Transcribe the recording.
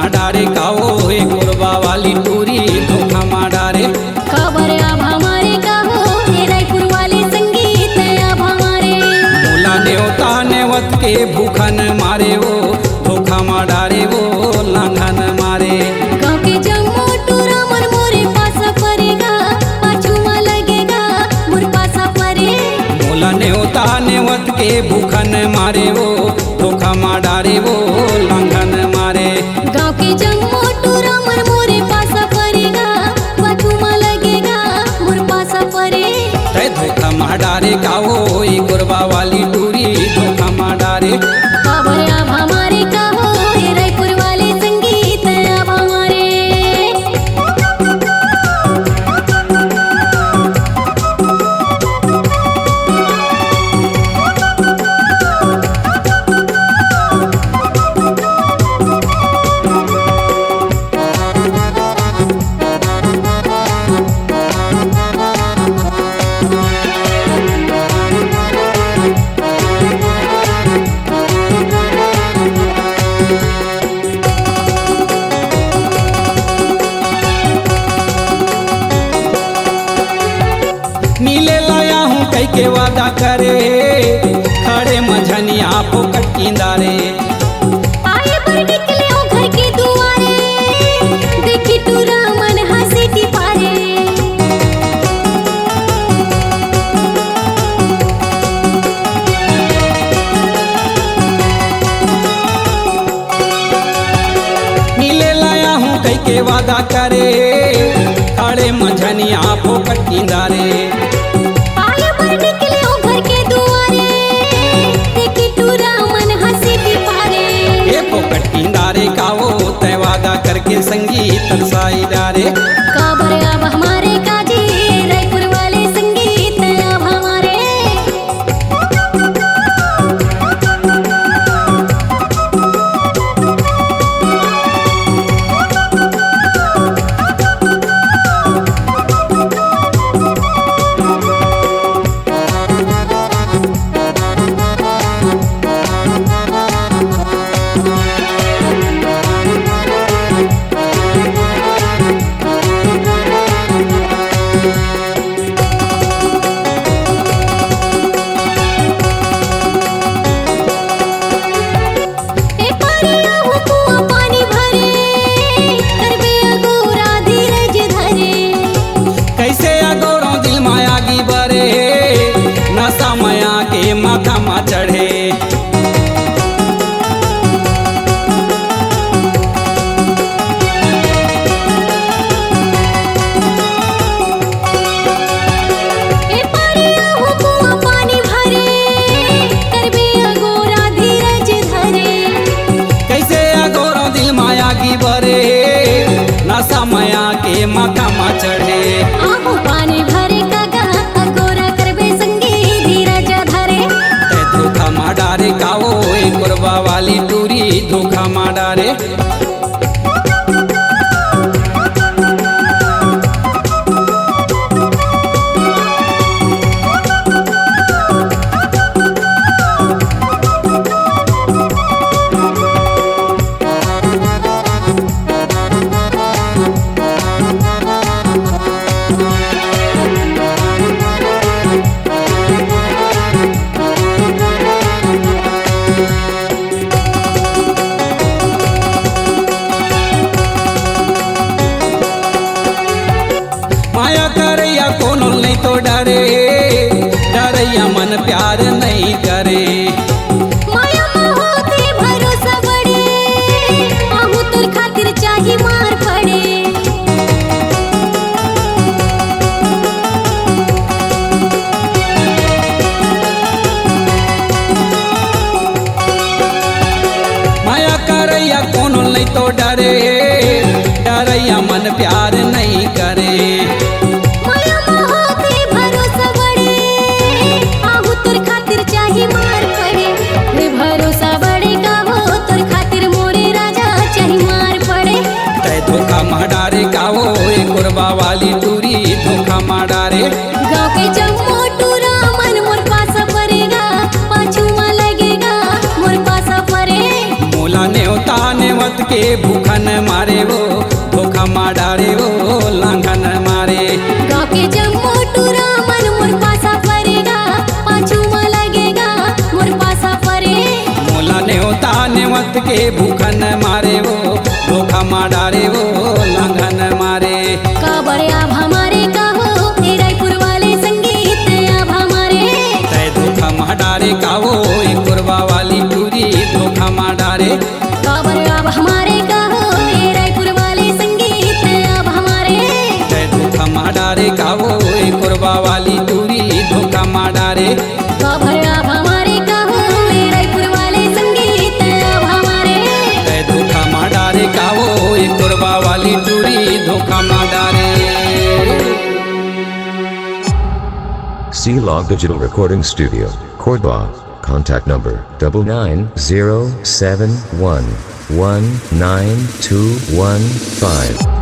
माडारे काओ ए कोरबा वाली टूरी धोखा माडारे। खबर अब हमारे का हो ये रायपुर वाले संगीत अब हमारे। मोला न्योता नेवत के भूखन मारे वो धोखा माडारे वो लांघन मारे। गाँव के जम्मू टूरा मन मोरे पासा परेगा पाछू में लगेगा मोर पासा परे। मोला न्योता नेवत के भूखन मारे वो धोखा माडारे वो लांघन मारे। गाँव के जम्मू टूरा मन मोरे पासा परेगा पाछू में लगेगा मोर पासा परे। तै धोखा माडारे काओ ए कोरबा वाली टूरी धोखा माडारे। खबर अब हमारे का हो ये रायपुर वाले संगीत अब हमारे। मिले लाया हूँ कई के वादा करे खड़े मझनिया फोकट किंदारे। आए पर निकले हो घर के दुआरे देखी टूरा मन हंसी टिपारे। मिले लाया हूँ कई के वादा करे खड़े मझनिया फोकट किंदारे। आए पर निकले हो घर के दुआरे देखी टूरा मन हंसी टिपारे। ए फोकट किंदारे काओ तय वादा करके संगीत साई डारे। खबर अब हमारे काजी रायपुर वाले संगीत अब हमारे। ए पारिया हो कुआं पानी भरे करबे अगोरा धीरज धरे। कैसे अगोरों दिल माया की बरे नशा माया के माथा मा चढ़े। ए पारिया हो कुआं पानी भरे करबे अगोरा धीरज धरे। कैसे अगोरों दिल माया की बरे नशा माया के माथा मा चढ़े। आहू पानी भरे कागा अगोरा करबे संगी धीरज धरे। तै धोखा माडारे काओ ए कोरबा वाली टूरी धोखा माडारे। माया करैया कोनो नहीं तो डरे डरैया मन प्यार नहीं करे। माया मोहते भरोसा बड़े आहू तोर खातिर चाही मार पड़े। माया करैया कोनो नहीं तो डरे डरैया मन प्यार नहीं करे। माया मोहते भरोसा बड़े आहू तोर खातिर चाही मार पड़े। रे भरोसा बड़े का हो तोर खातिर मोरे राजा चाही मार पड़े। तै धोखा माडारे काओ ए कोरबा वाली टूरी धोखा माडारे। गाँव के जम्मू टूरा मन मोर पासा परेगा पाछू में लगेगा मोर पासा परे। मोला न्योता नेवत के भूखन मारे वो धोखा माडारे वो लांघन मारे गाँव के जम्मू टूरा मन मोर पासा परेगा पाछू में लगेगा मोर पासा परे मोला नेवता नेवत के भूखन मारे वो धोखा माडारे वो लांघन मारे काबर अब हमारे का हो ए रायपुर वाले संगीत अब हमारे तय धोखा माडारे का वो एक कुरबा वाली टूरी धोखा माडारे काबर अब हमारे का हो ए रायपुर वाले संगीत अब हमारे तय धोखा माडारे का वो एक कुरबा वाली टूरी धोखा माडारे काबर अब हमारे का हो ए रायपुर वाले संगीत अब हमारे तय धोखा माडारे का वो एक कुरबा वाली टूरी धोखा माडारे C-Log Digital Recording Studio, Cordoba. Contact number 99071192115.